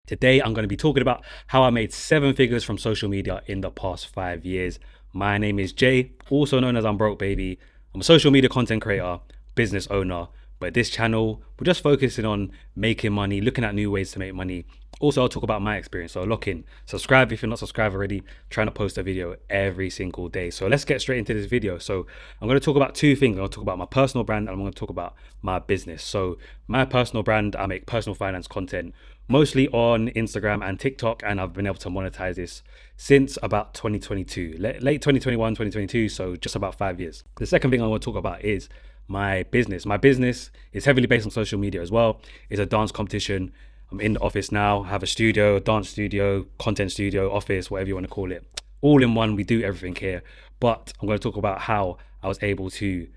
Today, I'm going to be talking about how I made 7 figures from social media in the past 5 years. My name is Jay, also known as I'm Broke Baby. I'm a social media content creator, business owner, but this channel, we're just focusing on making money, looking at new ways to make money. Also, I'll talk about my experience. So lock in, subscribe if you're not subscribed already. Trying to post a video every single day. So let's get straight into this video. So I'm going to talk about 2 things. I'm going to talk about my personal brand and I'm going to talk about my business. So my personal brand, I make personal finance content mostly on Instagram and TikTok, and I've been able to monetize this since about 2022, late 2021, 2022. So just about 5 years. The second thing I want to talk about is my business. My business is heavily based on social media as well. It's a dance competition. I'm in the office now, have a studio, a dance studio, content studio, office, whatever you want to call it. All in one, we do everything here. But I'm going to talk about how I was able to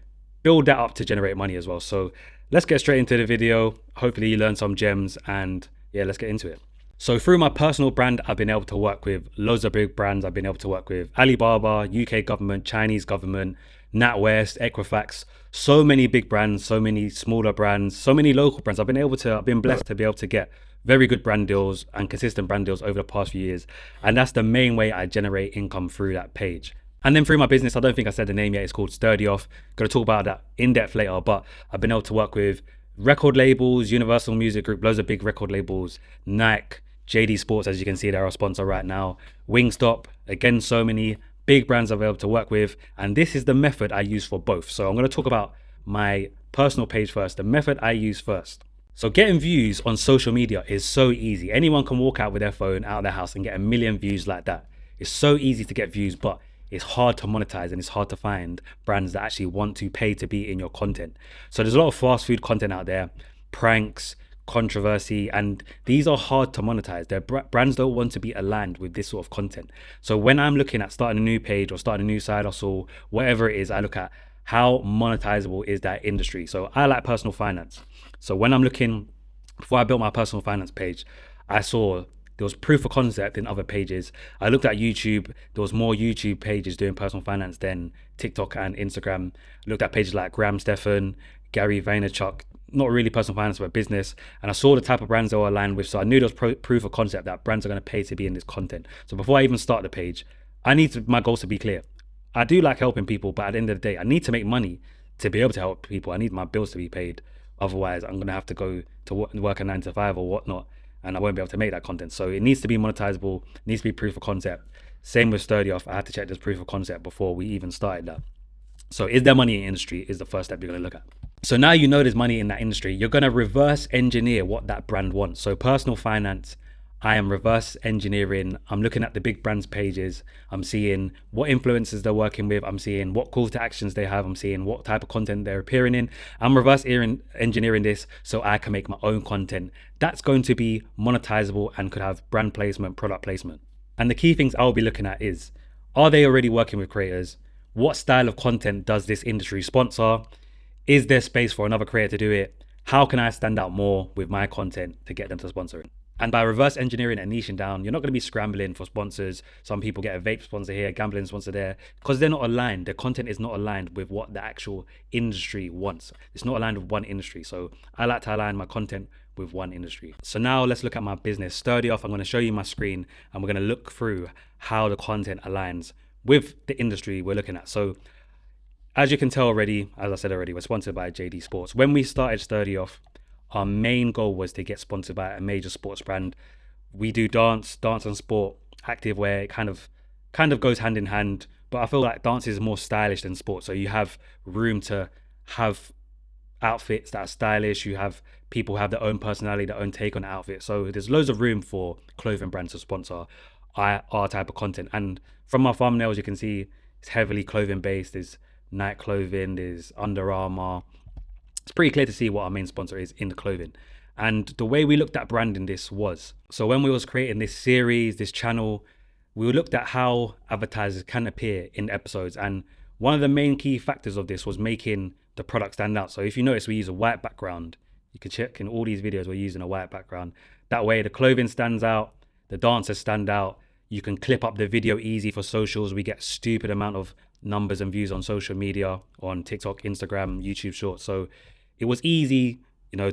build that up to generate money as well. So let's get straight into the video. Hopefully you learn some gems and yeah, let's get into it. So through my personal brand, I've been able to work with loads of big brands. I've been able to work with Alibaba, UK government, Chinese government, NatWest, Equifax, so many big brands, so many smaller brands, so many local brands. I've been blessed to be able to get very good brand deals and consistent brand deals over the past few years. And that's the main way I generate income through that page. And then through my business, I don't think I said the name yet, it's called Sturdy Off. Going to talk about that in depth later, but I've been able to work with record labels, Universal Music Group, loads of big record labels, Nike, JD Sports, as you can see, they're our sponsor right now, Wingstop, again, so many big brands I've been able to work with. And this is the method I use for both. So I'm going to talk about my personal page first, the method I use first. So getting views on social media is so easy. Anyone can walk out with their phone out of their house and get 1 million views like that. It's so easy to get views, but it's hard to monetize and it's hard to find brands that actually want to pay to be in your content. So there's a lot of fast food content out there, pranks, controversy, and these are hard to monetize. Brands don't want to be aligned with this sort of content. So when I'm looking at starting a new page or starting a new side hustle, whatever it is, I look at how monetizable is that industry. So I like personal finance. So when I'm looking, before I built my personal finance page, I saw there was proof of concept in other pages. I looked at YouTube. There was more YouTube pages doing personal finance than TikTok and Instagram. I looked at pages like Graham Stephan, Gary Vaynerchuk, not really personal finance, but business. And I saw the type of brands they were aligned with. So I knew there was proof of concept that brands are going to pay to be in this content. So before I even start the page, my goals to be clear. I do like helping people, but at the end of the day, I need to make money to be able to help people. I need my bills to be paid. Otherwise, I'm going to have to go to work a 9 to 5 or whatnot, and I won't be able to make that content. So it needs to be monetizable, needs to be proof of concept. Same with Sturdy Off. I had to check this proof of concept before we even started that. So is there money in the industry is the first step you're going to look at. So now you know there's money in that industry, you're going to reverse engineer what that brand wants. So personal finance, I am reverse engineering. I'm looking at the big brands pages. I'm seeing what influencers they're working with. I'm seeing what call to actions they have. I'm seeing what type of content they're appearing in. I'm reverse engineering this so I can make my own content. That's going to be monetizable and could have brand placement, product placement. And the key things I'll be looking at is, are they already working with creators? What style of content does this industry sponsor? Is there space for another creator to do it? How can I stand out more with my content to get them to sponsor it? And by reverse engineering and niching down, you're not going to be scrambling for sponsors. Some people get a vape sponsor here, gambling sponsor there, because they're not aligned. The content is not aligned with what the actual industry wants. It's not aligned with one industry. So I like to align my content with one industry. So now let's look at my business. Sturdy Off, I'm going to show you my screen and we're going to look through how the content aligns with the industry we're looking at. So as you can tell already, as I said already, we're sponsored by JD Sports. When we started Sturdy Off, our main goal was to get sponsored by a major sports brand. We do dance and sport, activewear. It kind of goes hand in hand, but I feel like dance is more stylish than sport. So you have room to have outfits that are stylish. You have people have their own personality, their own take on the outfit. So there's loads of room for clothing brands to sponsor our type of content. And from my thumbnails, you can see it's heavily clothing based. There's Nike clothing, there's Under Armour. It's pretty clear to see what our main sponsor is in the clothing. And the way we looked at branding this was, so when we was creating this series, this channel, we looked at how advertisers can appear in episodes. And one of the main key factors of this was making the product stand out. So if you notice, we use a white background. You can check in all these videos, we're using a white background. That way the clothing stands out, the dancers stand out. You can clip up the video easy for socials. We get stupid amount of numbers and views on social media, on TikTok, Instagram, YouTube Shorts. So it was easy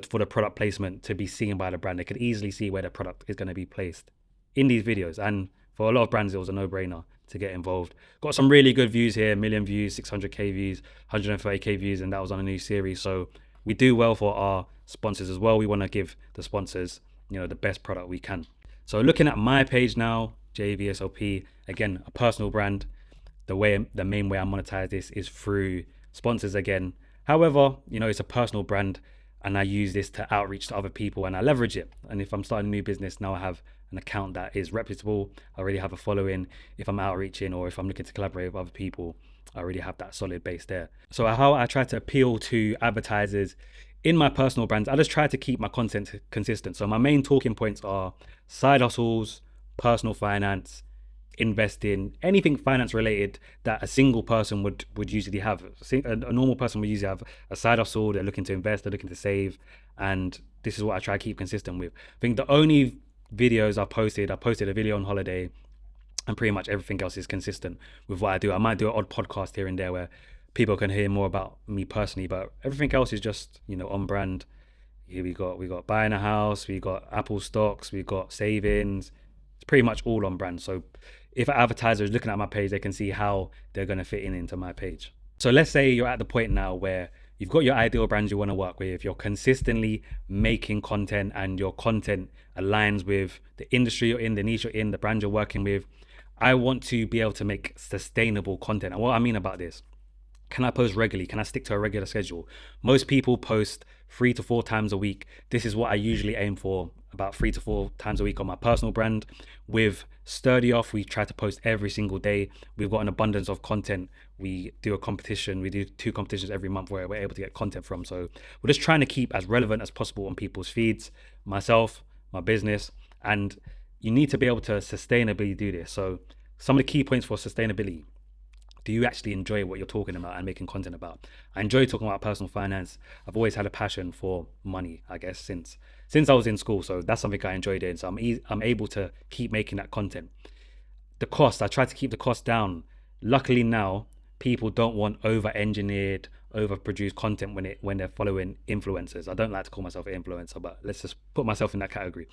for the product placement to be seen by the brand. They could easily see where the product is going to be placed in these videos. And for a lot of brands, it was a no-brainer to get involved. Got some really good views here, 1,000,000 views, 600K views, 130K views, and that was on a new series. So we do well for our sponsors as well. We want to give the sponsors, the best product we can. So looking at my page now, JVSLP, again, a personal brand. The main way I monetize this is through sponsors again. However, it's a personal brand, and I use this to outreach to other people, and I leverage it. And if I'm starting a new business, now I have an account that is reputable. I already have a following. If I'm outreaching or if I'm looking to collaborate with other people, I already have that solid base there. So how I try to appeal to advertisers in my personal brands, I just try to keep my content consistent. So my main talking points are side hustles, personal finance, investing, anything finance related that a single person would usually have. A normal person would usually have a side hustle. They're looking to invest, they're looking to save, and this is what I try to keep consistent with. I think the only videos I posted a video on holiday, and pretty much everything else is consistent with what I do. I might do an odd podcast here and there where people can hear more about me personally, but everything else is just on brand. Here we got buying a house, we got Apple stocks, we got savings. It's pretty much all on brand. So if an advertiser is looking at my page, they can see how they're going to fit into my page. So let's say you're at the point now where you've got your ideal brands you want to work with. You're consistently making content and your content aligns with the industry you're in, the niche you're in, the brand you're working with. I want to be able to make sustainable content. And what I mean about this, can I post regularly? Can I stick to a regular schedule? Most people post 3 to 4 times a week. This is what I usually aim for, about 3 to 4 times a week on my personal brand. With Sturdy Off, we try to post every single day. We've got an abundance of content. We do a competition. We do 2 competitions every month where we're able to get content from. So we're just trying to keep as relevant as possible on people's feeds, myself, my business, and you need to be able to sustainably do this. So some of the key points for sustainability. Do you actually enjoy what you're talking about and making content about? I enjoy talking about personal finance. I've always had a passion for money, I guess, since I was in school. So that's something I enjoy doing. So I'm able to keep making that content. The cost, I try to keep the cost down. Luckily now, people don't want over-engineered, over-produced content when they're following influencers. I don't like to call myself an influencer, but let's just put myself in that category.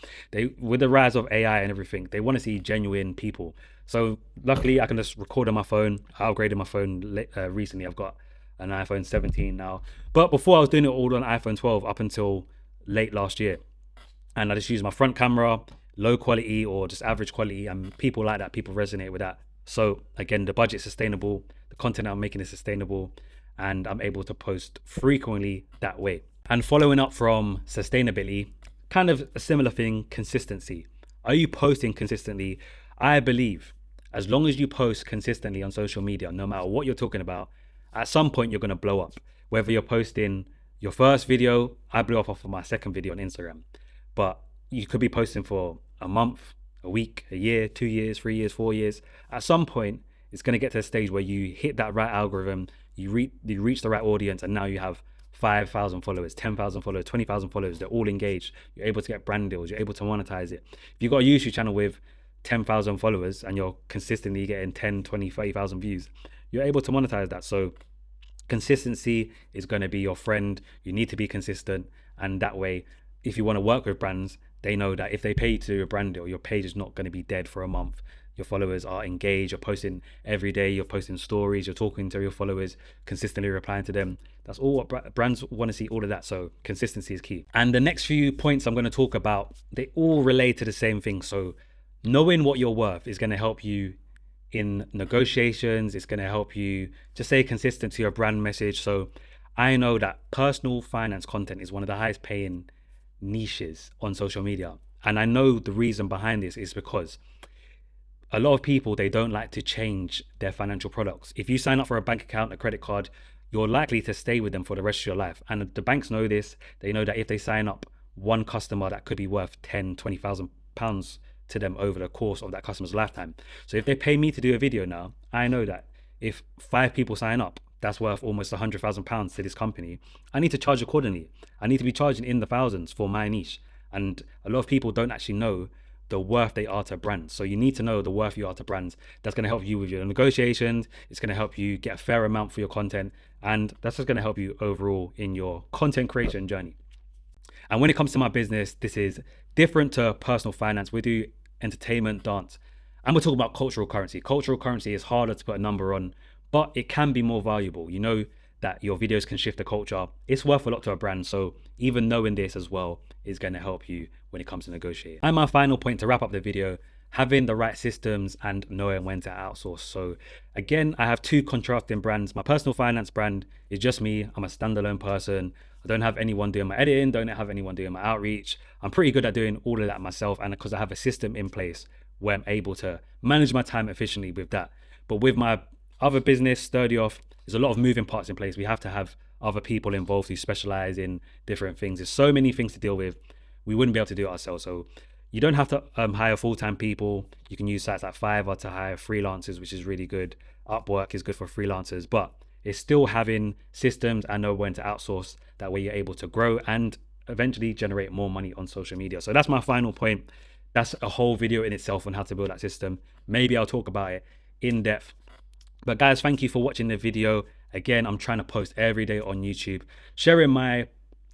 With the rise of AI and everything, they want to see genuine people. So luckily, I can just record on my phone. I upgraded my phone recently. I've got an iPhone 17 now. But before I was doing it all on iPhone 12 up until late last year. And I just use my front camera, low quality or just average quality. And people like that. People resonate with that. So again, the budget's sustainable. The content I'm making is sustainable. And I'm able to post frequently that way. And following up from sustainability, kind of a similar thing, consistency. Are you posting consistently? I believe as long as you post consistently on social media, no matter what you're talking about, at some point you're going to blow up. Whether you're posting your first video, I blew up off of my second video on Instagram. But you could be posting for a month, a week, a year, 2 years, 3 years, 4 years. At some point, it's going to get to a stage where you hit that right algorithm, you reach the right audience, and now you have 5,000 followers, 10,000 followers, 20,000 followers. They're all engaged. You're able to get brand deals. You're able to monetize it. If you've got a YouTube channel with 10,000 followers and you're consistently getting 10, 20, 30,000 views, you're able to monetize that. So consistency is going to be your friend. You need to be consistent. And that way, if you want to work with brands, they know that if they pay you to do a brand deal, your page is not going to be dead for a month. Your followers are engaged. You're posting every day. You're posting stories. You're talking to your followers, consistently replying to them. That's all what brands want to see, all of that. So consistency is key. And the next few points I'm going to talk about, they all relate to the same thing. So knowing what you're worth is going to help you in negotiations. It's going to help you just stay consistent to your brand message. So I know that personal finance content is one of the highest paying niches on social media. And I know the reason behind this is because a lot of people, they don't like to change their financial products. If you sign up for a bank account, a credit card, you're likely to stay with them for the rest of your life. And the banks know this. They know that if they sign up one customer, that could be worth 10, 20,000 pounds to them over the course of that customer's lifetime. So if they pay me to do a video now, I know that if 5 people sign up, that's worth almost 100,000 pounds to this company. I need to charge accordingly. I need to be charging in the thousands for my niche. And a lot of people don't actually know the worth they are to brands. So you need to know the worth you are to brands. That's going to help you with your negotiations. It's going to help you get a fair amount for your content. And that's just going to help you overall in your content creation journey. And when it comes to my business, this is different to personal finance. We do entertainment, dance, and we're talking about cultural currency. Cultural currency is harder to put a number on, but it can be more valuable. You know that your videos can shift the culture. It's worth a lot to a brand. So even knowing this as well is going to help you when it comes to negotiating. And my final point to wrap up the video, having the right systems and knowing when to outsource. So again, I have two contrasting brands. My personal finance brand is just me. I'm a standalone person. I don't have anyone doing my editing, don't have anyone doing my outreach. I'm pretty good at doing all of that myself, and because I have a system in place where I'm able to manage my time efficiently with that. But with my other business, Sturdy Off, there's a lot of moving parts in place. We have to have other people involved who specialize in different things. There's so many things to deal with. We wouldn't be able to do it ourselves. So you don't have to hire full-time people. You can use sites like Fiverr to hire freelancers, which is really good. Upwork is good for freelancers, but it's still having systems and know when to outsource. That way you're able to grow and eventually generate more money on social media. So that's my final point. That's a whole video in itself on how to build that system. Maybe I'll talk about it in depth. But guys, thank you for watching the video. Again, I'm trying to post every day on YouTube, sharing my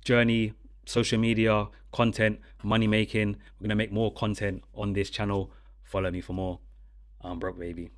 journey, social media, content, money making. We're going to make more content on this channel. Follow me for more. I'm broke, baby.